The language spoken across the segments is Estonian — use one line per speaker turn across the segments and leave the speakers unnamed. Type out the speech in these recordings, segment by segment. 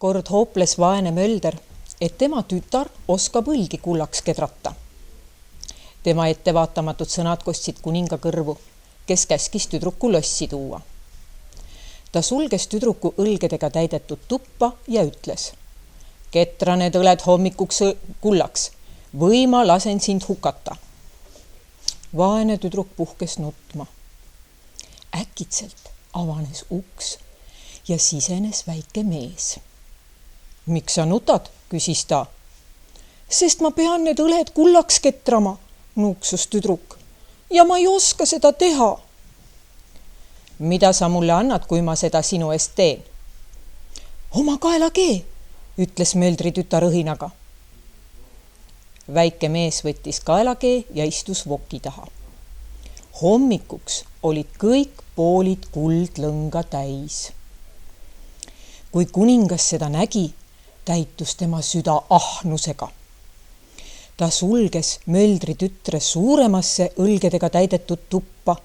Kord hooples vaene mölder, et tema tütar oskab õlgi kullaks kedrata. Tema ettevaatamatud sõnad kostsid kuninga kõrvu, kes käskis tüdruku lossi tuua. Ta sulges tüdruku õlgedega täidetud tuppa ja ütles: "Ketra need õled hommikuks kullaks või ma lasen sind hukata." Vaene tüdruk puhkes nutma. Äkitselt avanes uks ja sisenes väike mees. "Miks sa nutad?" küsis ta. "Sest ma pean need õled kullaks ketrama," nuuksus tüdruk. "Ja ma ei oska seda teha." "Mida sa mulle annad, kui ma seda sinu eest teen?" "Oma kaelakee," ütles möldri tütar õhinaga. Väike mees võttis kaelakee ja istus voki taha. Hommikuks olid kõik poolid kuldlõnga täis. Kui kuningas seda nägi, täitus tema süda ahnusega. Ta sulges möldri tütre suuremasse õlgedega täidetud tuppa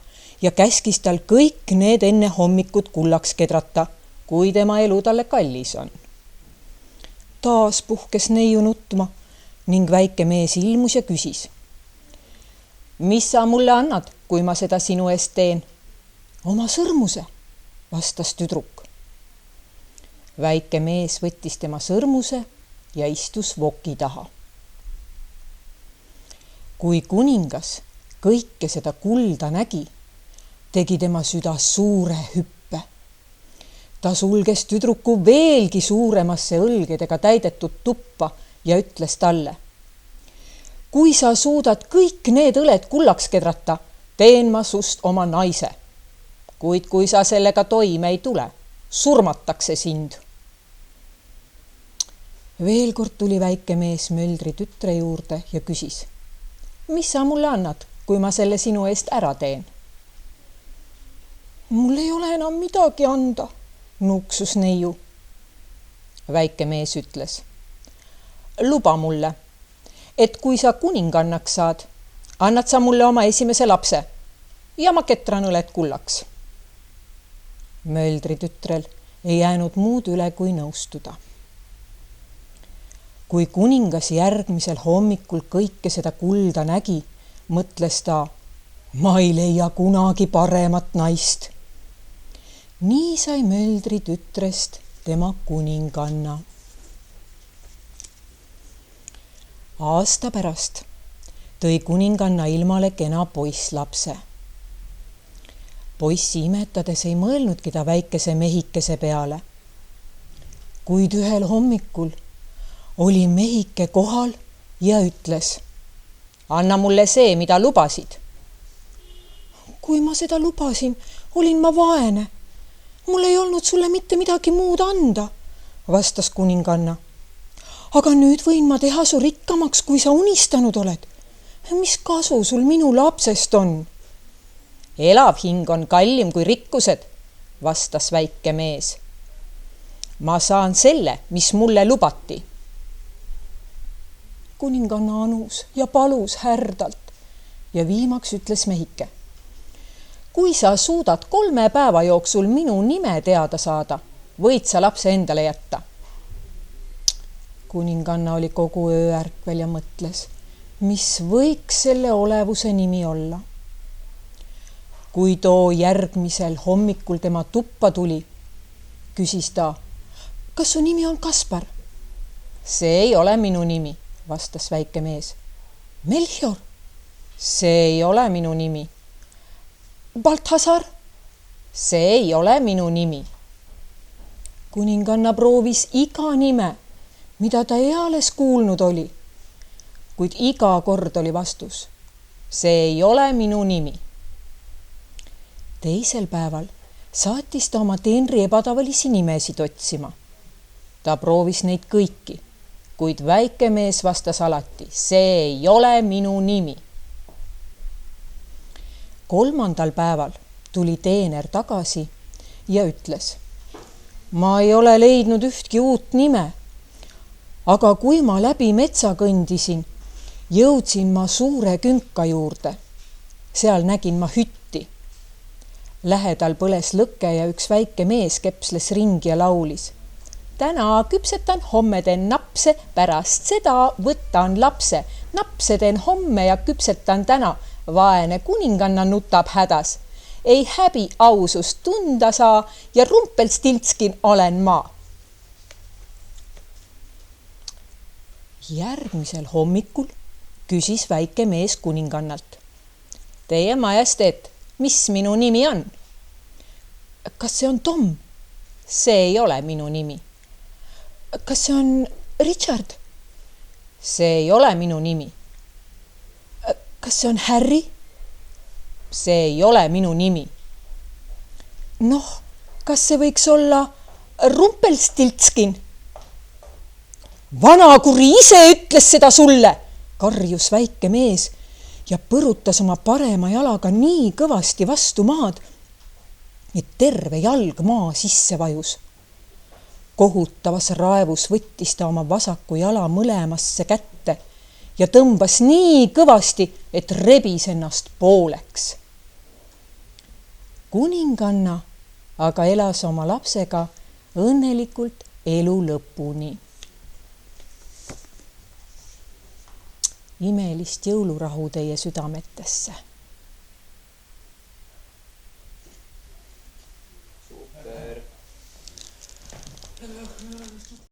ja käskis tal kõik need enne hommikut kullaks kedrata, kui tema elu talle kallis on. Taas puhkes neiu nutma ning väike mees ilmus ja küsis: "Mis sa mulle annad, kui ma seda sinu eest teen?" "Oma sõrmuse," vastas tüdruk. Väike mees võttis tema sõrmuse ja istus voki taha. Kui kuningas kõike seda kulda nägi, tegi tema süda suure hüppe. Ta sulges tüdruku veelgi suuremasse õlgedega täidetud tuppa ja ütles talle: "Kui sa suudad kõik need õled kullaks kedrata, teen ma sust oma naise. Kuid kui sa sellega toime ei tule, surmatakse sind." Veel kord tuli väike mees möldri tütre juurde ja küsis: "Mis sa mulle annad, kui ma selle sinu eest ära teen?" "Mul ei ole enam midagi anda," nuuksus neiu. Väike mees ütles: "Luba mulle, et kui sa kuningannaks saad, annad sa mulle oma esimese lapse ja ma ketran õled kullaks." Möldri tütrel ei jäänud muud üle kui nõustuda. Kui kuningas järgmisel hommikul kõike seda kulda nägi, mõtles ta: "Ma ei leia kunagi paremat naist." Nii sai möldri tütrest tema kuninganna. Aasta pärast tõi kuninganna ilmale kena poisslapse. Poissi imetades ei mõelnudki ta väikese mehikese peale. Kuid ühel hommikul oli mehike kohal ja ütles: "Anna mulle see, mida lubasid." "Kui ma seda lubasin, olin ma vaene. Mul ei olnud sulle mitte midagi muud anda," vastas kuninganna. "Aga nüüd võin ma teha su rikkamaks, kui sa unistanud oled. Mis kasu sul minu lapsest on?" "Elav hing on kallim kui rikkused," vastas väike mees. "Ma saan selle, mis mulle lubati." Kuninganna anus ja palus härdalt ja viimaks ütles mehike: "Kui sa suudad 3 päeva jooksul minu nime teada saada, võid sa lapse endale jätta." Kuninganna oli kogu öö ärkvel ja mõtles, mis võiks selle olevuse nimi olla. Kui too järgmisel hommikul tema tuppa tuli, küsis ta: "Kas su nimi on Kaspar?" "See ei ole minu nimi," vastas väike mees. "Melchior?" "See ei ole minu nimi." "Balthasar?" "See ei ole minu nimi." Kuninganna proovis iga nime, mida ta eales kuulnud oli, kuid iga kord oli vastus: "See ei ole minu nimi." Teisel päeval saatis ta oma teenri ebatavalisi nimesid otsima. Ta proovis neid kõiki, kuid väike mees vastas alati: "See ei ole minu nimi." 3. päeval tuli teener tagasi ja ütles: "Ma ei ole leidnud ühtki uut nime, aga kui ma läbi metsa kõndisin, jõudsin ma suure künka juurde. Seal nägin ma hütti. Lähedal põles lõke ja üks väike mees kepsles ringi ja laulis: täna küpsetan, homme teen napse, pärast seda võtan lapse. Napse teen homme ja küpsetan täna. Vaene kuninganna nutab hädas. Ei häbi ausust tunda saa ja Rumpelstiltskin olen ma. Järgmisel hommikul küsis väike mees kuningannalt. Teie majesteet, mis minu nimi on? Kas see on Tom? See ei ole minu nimi. Kas see on Richard? See ei ole minu nimi. Kas see on Harry? See ei ole minu nimi. Noh, kas see võiks olla Rumpelstiltskin? Vanakuri ise ütles seda sulle, karjus väike mees ja põrutas oma parema jalaga nii kõvasti vastu maad, et terve jalg maa sisse vajus. Kohutavas raevus võttis ta oma vasaku jala mõlemasse kätte ja tõmbas nii kõvasti, et rebis ennast pooleks. Kuninganna aga elas oma lapsega õnnelikult elu lõpuni. Imelist jõulurahu teie südametesse.